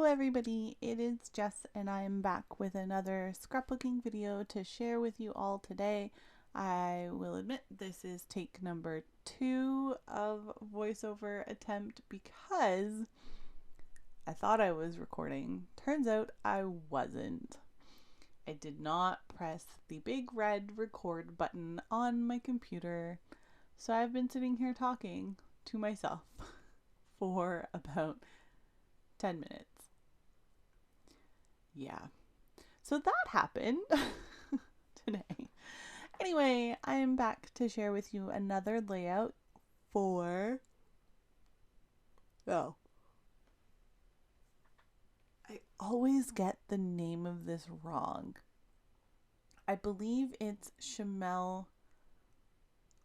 everybody, it is Jess and I am back with another scrapbooking video to share with you all today. I will admit this is take number 2 of voiceover attempt because I thought I was recording. Turns out I wasn't. I did not press the big red record button on my computer, so I've been sitting here talking to myself for about 10 minutes. Yeah. So that happened today. Anyway, I'm back to share with you another layout for... Oh. I always get the name of this wrong. I believe it's Chamel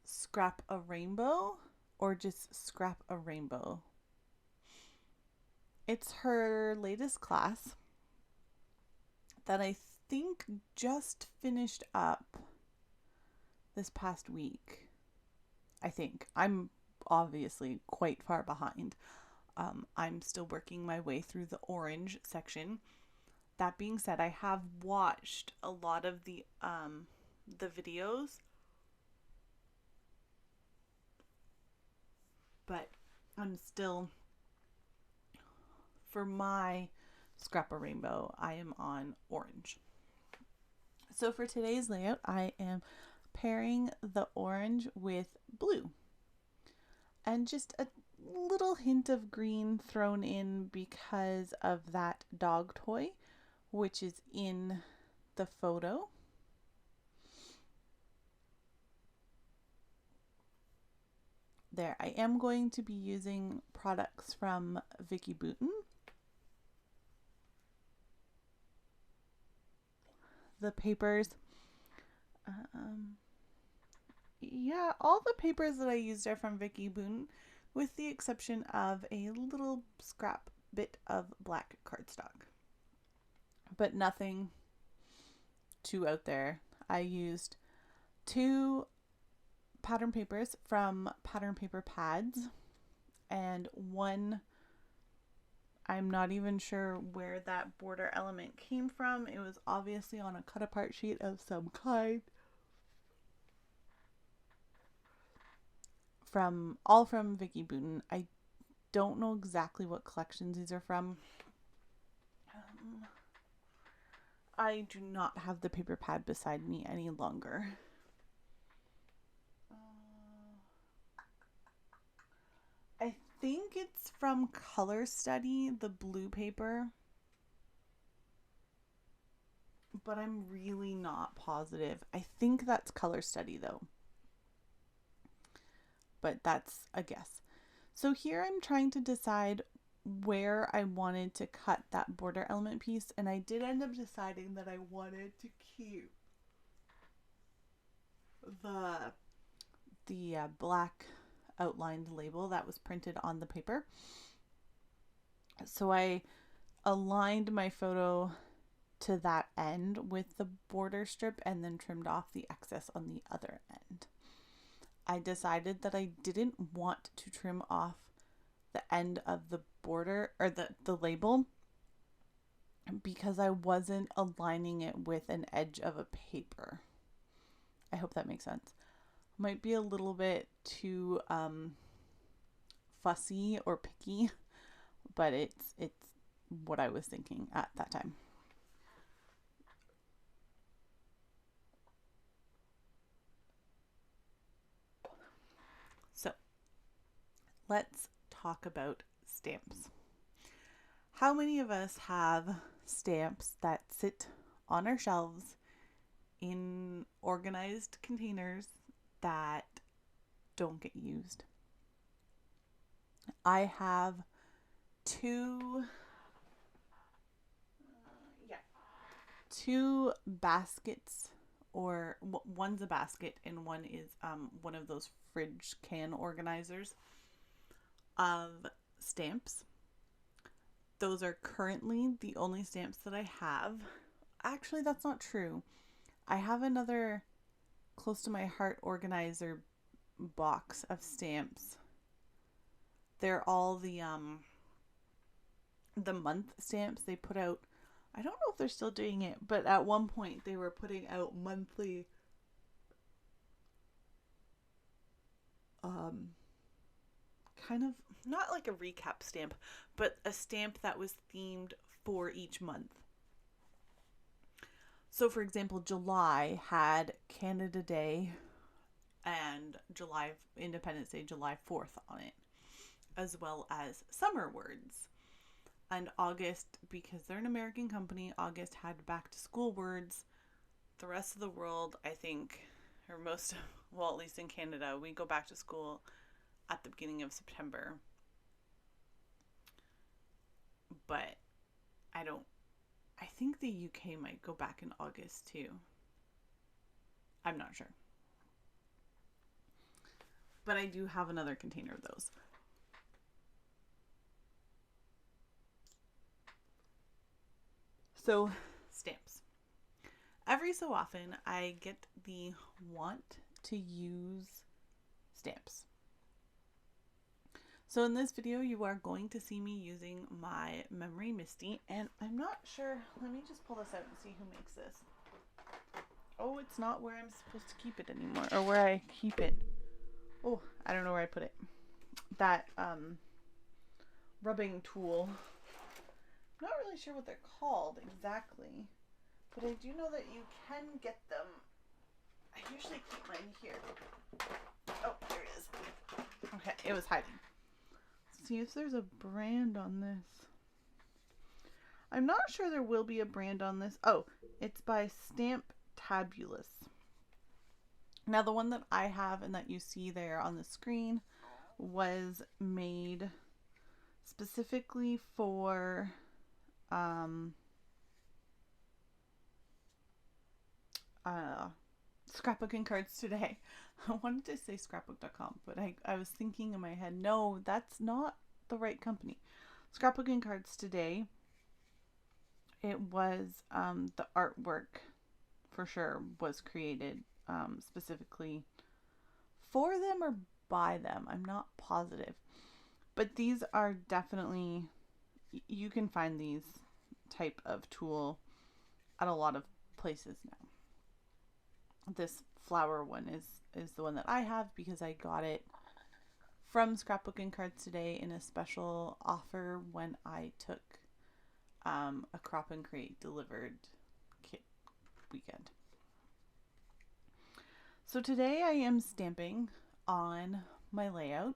Scrap a Rainbow or just Scrap a Rainbow. It's her latest class that I think just finished up this past week. I think. I'm obviously quite far behind. I'm still working my way through the orange section. That being said, I have watched a lot of the videos, but I'm still, for my Scrap a Rainbow, I am on orange. So for today's layout, I am pairing the orange with blue and just a little hint of green thrown in because of that dog toy, which is in the photo. There, I am going to be using products from Vicki Boutin. The papers, yeah, all the papers that I used are from Vicki Boutin, with the exception of a little scrap bit of black cardstock. But nothing too out there. I used 2 pattern papers from Pattern Paper Pads and 1, I'm not even sure where that border element came from. It was obviously on a cut apart sheet of some kind. All from Vicki Boutin. I don't know exactly what collections these are from. I do not have the paper pad beside me any longer. I think it's from Color Study, the blue paper, but I'm really not positive. I think that's Color Study though, but that's a guess. So here I'm trying to decide where I wanted to cut that border element piece, and I did end up deciding that I wanted to keep the black outlined label that was printed on the paper. So I aligned my photo to that end with the border strip and then trimmed off the excess on the other end. I decided that I didn't want to trim off the end of the border or the label because I wasn't aligning it with an edge of a paper. I hope that makes sense. Might be a little bit too fussy or picky, but it's what I was thinking at that time. So let's talk about stamps. How many of us have stamps that sit on our shelves in organized containers that don't get used? I have 2 baskets, or one's a basket and one is one of those fridge can organizers of stamps. Those are currently the only stamps that I have. Actually, that's not true. I have another close to my heart organizer box of stamps. They're all the the month stamps. They put out, I don't know if they're still doing it, but at one point they were putting out monthly kind of not like a recap stamp, but a stamp that was themed for each month. So for example, July had Canada Day and July Independence Day, July 4th on it, as well as summer words. And August, because they're an American company, August had back to school words. The rest of the world, I think, or most, well, at least in Canada, we go back to school at the beginning of September. But I think the UK might go back in August too. I'm not sure. But I do have another container of those. So, stamps. Every so often, I get the want to use stamps. So in this video, you are going to see me using my Memory Misty, and I'm not sure, let me just pull this out and see who makes this. Oh, it's not where I'm supposed to keep it anymore, or where I keep it. Oh, I don't know where I put it. That rubbing tool. I'm not really sure what they're called exactly, but I do know that you can get them. I usually keep mine here. Oh, there it is. Okay, it was hiding. Let's see if there's a brand on this. I'm not sure there will be a brand on this. Oh, it's by Stamp Tabulous. Now the one that I have and that you see there on the screen was made specifically for scrapbooking cards today. I wanted to say scrapbook.com, but I was thinking in my head, no, that's not the right company. Scrapbooking cards today, it was the artwork for sure was created specifically for them or by them. I'm not positive. But these are definitely, you can find these type of tool at a lot of places now. This flower one is the one that I have because I got it from Scrapbooking Cards Today in a special offer when I took a Crop and Create delivered kit weekend. So today I am stamping on my layout.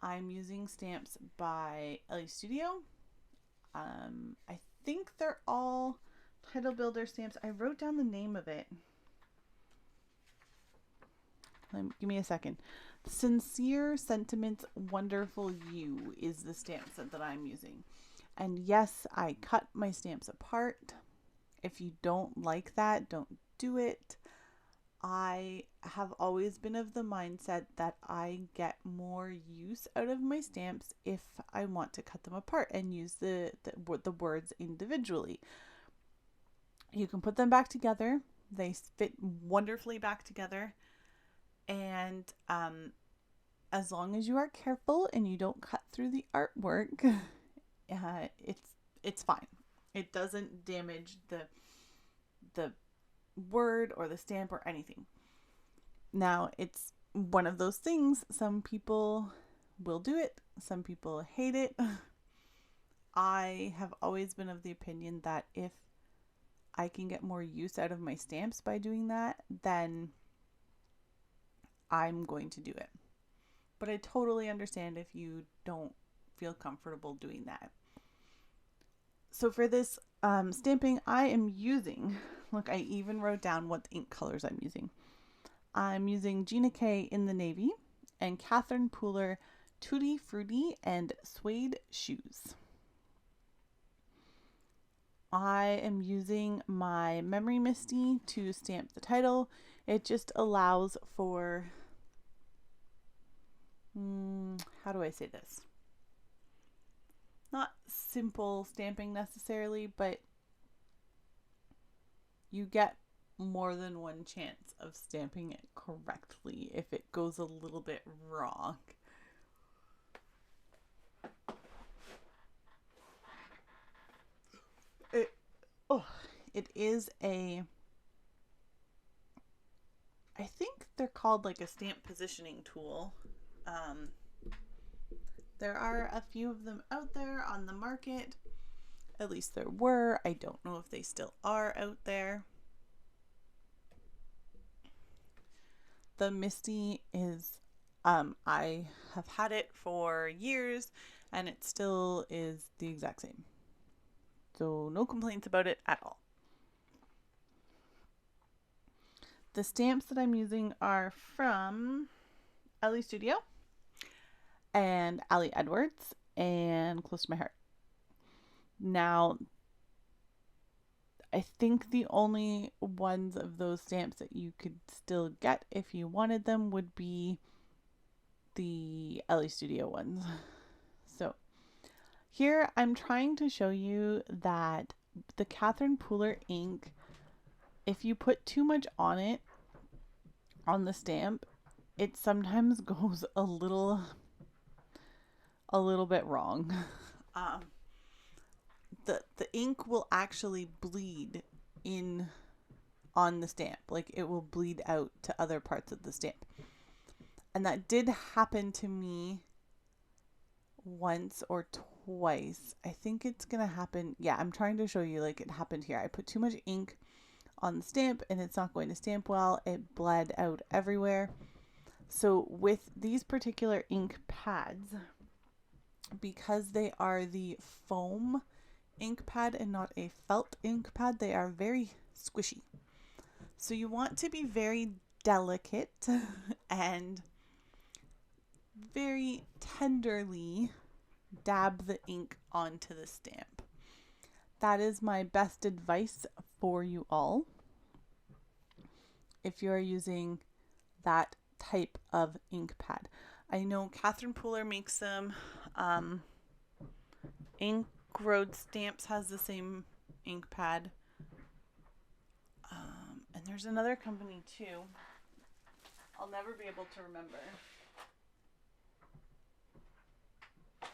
I'm using stamps by Ellie Studio. I think they're all Title Builder stamps. I wrote down the name of it. Give me a second. Sincere Sentiments Wonderful You is the stamp set that I'm using. And yes, I cut my stamps apart. If you don't like that, don't do it. I have always been of the mindset that I get more use out of my stamps if I want to cut them apart and use the words individually. You can put them back together. They fit wonderfully back together. And as long as you are careful and you don't cut through the artwork, it's fine. It doesn't damage the word or the stamp or anything. Now, it's one of those things. Some people will do it. Some people hate it. I have always been of the opinion that if I can get more use out of my stamps by doing that, then I'm going to do it. But I totally understand if you don't feel comfortable doing that. So for this stamping, I am using, look, I even wrote down what ink colors I'm using. I'm using Gina K in the navy and Catherine Pooler Tutti Frutti and Suede Shoes. I am using my Memory Misty to stamp the title. It just allows for, how do I say this? Not simple stamping necessarily, but you get more than one chance of stamping it correctly if it goes a little bit wrong. Oh, it is I think they're called like a stamp positioning tool. Um, there are a few of them out there on the market. At least there were. I don't know if they still are out there. The Misty is, I have had it for years and it still is the exact same. So no complaints about it at all. The stamps that I'm using are from Ellie Studio and Ali Edwards and Close to My Heart. Now, I think the only ones of those stamps that you could still get if you wanted them would be the Ellie Studio ones. So here I'm trying to show you that the Catherine Pooler ink, if you put too much on it, on the stamp, it sometimes goes a little bit wrong. The ink will actually bleed in on the stamp. Like it will bleed out to other parts of the stamp. And that did happen to me once or twice. I think it's going to happen. Yeah, I'm trying to show you like it happened here. I put too much ink on the stamp and it's not going to stamp well. It bled out everywhere. So with these particular ink pads, because they are the foam ink pad and not a felt ink pad, they are very squishy. So you want to be very delicate and very tenderly dab the ink onto the stamp. That is my best advice for you all if you're using that type of ink pad. I know Catherine Pooler makes them. Ink Road Stamps has the same ink pad. And there's another company too. I'll never be able to remember. I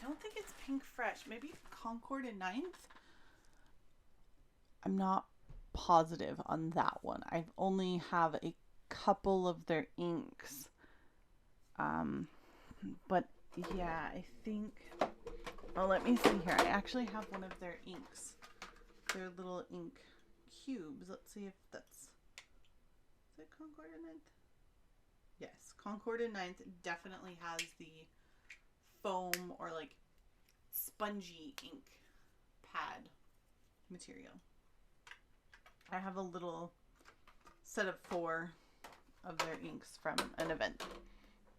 don't think it's Pink Fresh. Maybe Concord and Ninth. I'm not positive on that one. I've only have a couple of their inks. But yeah, I think, well, let me see here. I actually have one of their inks. Their little ink cubes. Let's see if that's, is it Concord and Ninth? Yes, Concord and Ninth definitely has the foam or like spongy ink pad material. I have a little set of 4 of their inks from an event.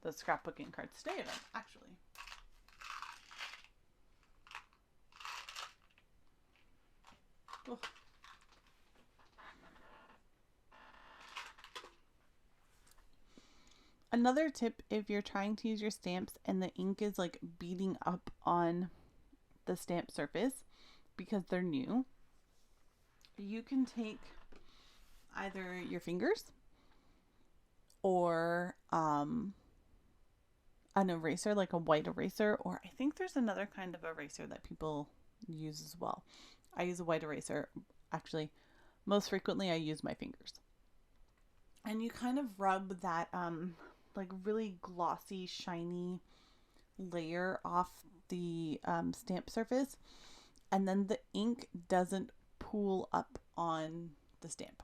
The Scrapbooking Cards Today event, actually. Oh. Another tip, if you're trying to use your stamps and the ink is like beading up on the stamp surface because they're new, you can take either your fingers or an eraser, like a white eraser, or I think there's another kind of eraser that people use as well. I use a white eraser. Actually, most frequently I use my fingers. And you kind of rub that like really glossy, shiny layer off the stamp surface, and then the ink doesn't pool up on the stamp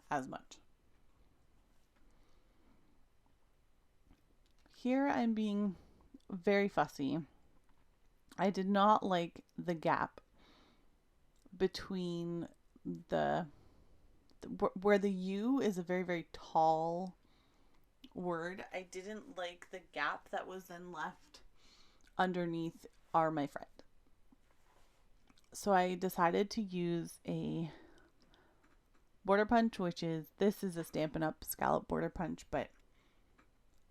as much. Here I'm being very fussy. I did not like the gap between where the U is a very, very tall word. I didn't like the gap that was then left underneath "are my friend." So I decided to use a border punch, this is a Stampin' Up! Scallop border punch, but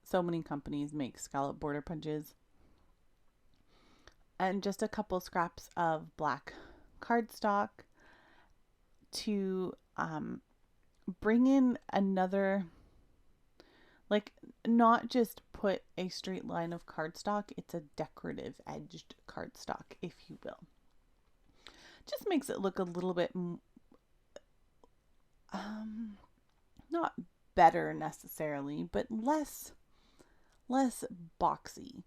so many companies make scallop border punches. And just a couple scraps of black cardstock to bring in another, like, not just put put a straight line of cardstock. It's a decorative edged cardstock, if you will. Just makes it look a little bit not better necessarily, but less boxy.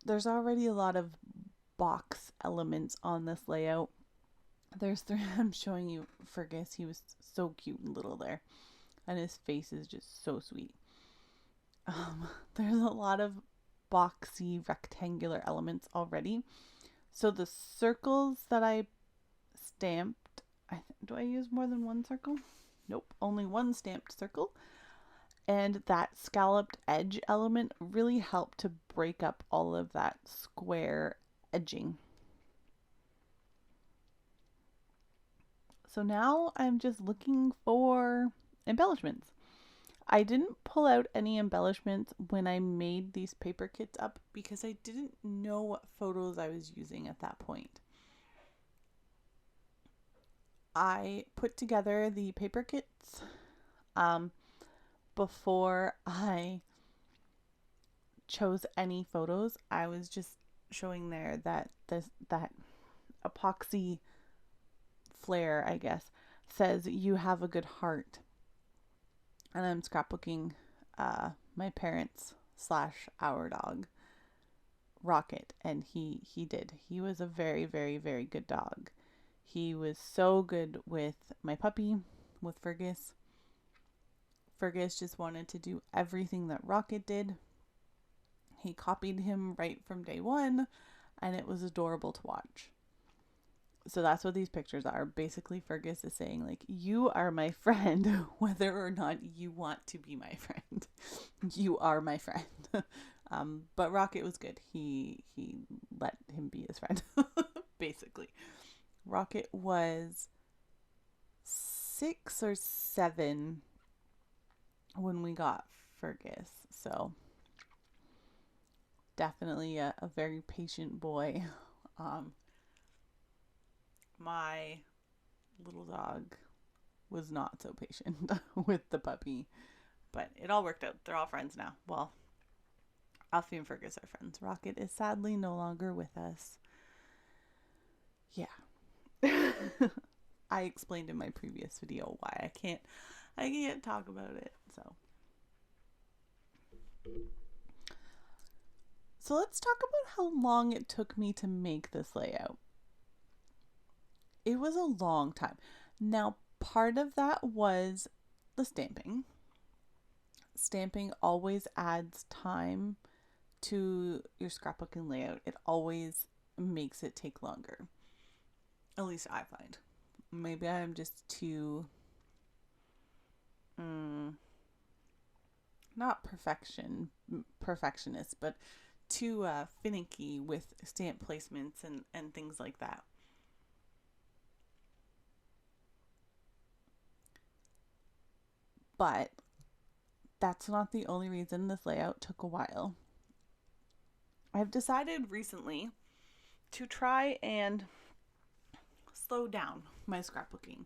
There's already a lot of box elements on this layout. There's three. I'm showing you Fergus. He was so cute and little there, and his face is just so sweet. There's a lot of boxy rectangular elements already. So the circles that I stamped, do I use more than one circle? Nope, only one stamped circle. And that scalloped edge element really helped to break up all of that square edging. So now I'm just looking for embellishments. I didn't pull out any embellishments when I made these paper kits up because I didn't know what photos I was using at that point. I put together the paper kits before I chose any photos. I was just showing there that that epoxy flare, I guess, says you have a good heart. And I'm scrapbooking my parents / our dog, Rocket, and he did. He was a very, very, very good dog. He was so good with my puppy, with Fergus. Fergus just wanted to do everything that Rocket did. He copied him right from day one, and it was adorable to watch. So that's what these pictures are. Basically, Fergus is saying, like, you are my friend, whether or not you want to be my friend. You are my friend. But Rocket was good. He let him be his friend, basically. Rocket was 6 or 7 when we got Fergus. So definitely a very patient boy. My little dog was not so patient with the puppy, but it all worked out. They're all friends now. Well, Alfie and Fergus are friends. Rocket is sadly no longer with us. Yeah. I explained in my previous video why I can't talk about it. So let's talk about how long it took me to make this layout. It was a long time. Now, part of that was the stamping. Stamping always adds time to your scrapbooking layout. It always makes it take longer. At least I find. Maybe I'm just too not perfectionist, but too finicky with stamp placements and things like that. But that's not the only reason this layout took a while. I've decided recently to try and slow down my scrapbooking.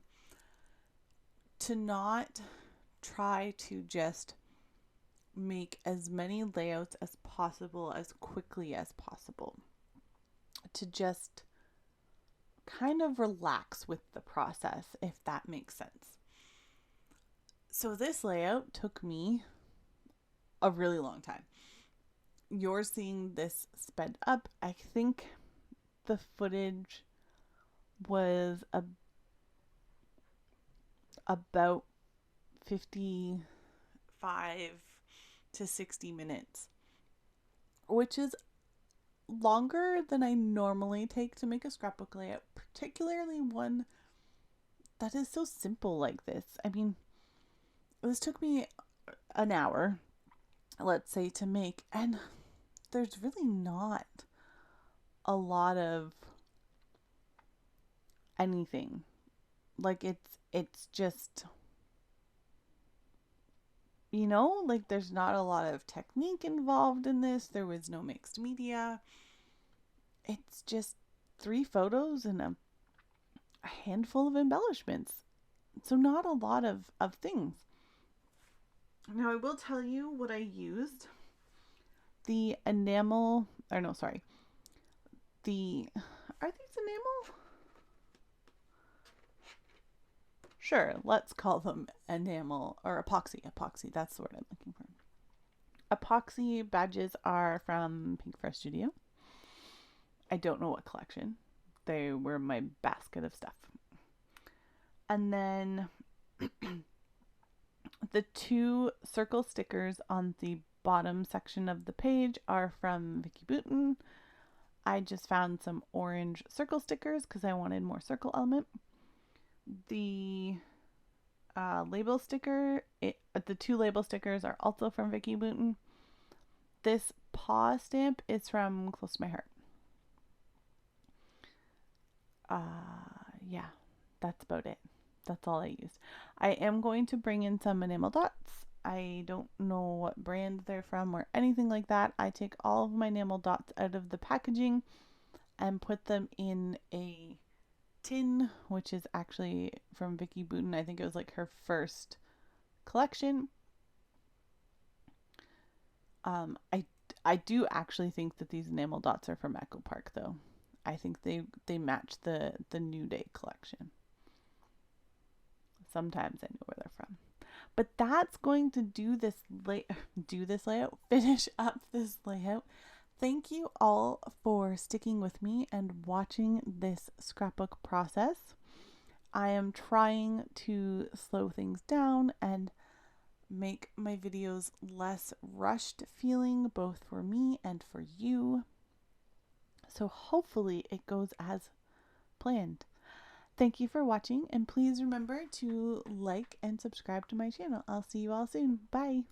To not try to just make as many layouts as possible as quickly as possible. To just kind of relax with the process, if that makes sense. So this layout took me a really long time. You're seeing this sped up. I think the footage was about 55 to 60 minutes, which is longer than I normally take to make a scrapbook layout, particularly one that is so simple like this. I mean, this took me an hour, let's say, to make, and there's really not a lot of anything. Like it's just, like there's not a lot of technique involved in this. There was no mixed media. It's just 3 photos and a handful of embellishments. So not a lot of things. Now I will tell you what I used. The enamel, or no, sorry. Are these enamel? Sure, let's call them enamel or epoxy. Epoxy, that's the word I'm looking for. Epoxy badges are from Pink Fresh Studio. I don't know what collection. They were my basket of stuff. And then the 2 circle stickers on the bottom section of the page are from Vicky Bouton. I just found some orange circle stickers because I wanted more circle element. The label sticker, the 2 label stickers are also from Vicky Bouton. This paw stamp is from Close to My Heart. Yeah, that's about it. That's all I used. I am going to bring in some Enamel Dots. I don't know what brand they're from or anything like that. I take all of my Enamel Dots out of the packaging and put them in a tin, which is actually from Vicky Bouton. I think it was like her first collection. I do actually think that these Enamel Dots are from Echo Park, though. I think they match the New Day collection. Sometimes I know where they're from. But that's going to finish up this layout. Thank you all for sticking with me and watching this scrapbook process. I am trying to slow things down and make my videos less rushed feeling, both for me and for you. So hopefully it goes as planned. Thank you for watching, and please remember to like and subscribe to my channel. I'll see you all soon. Bye!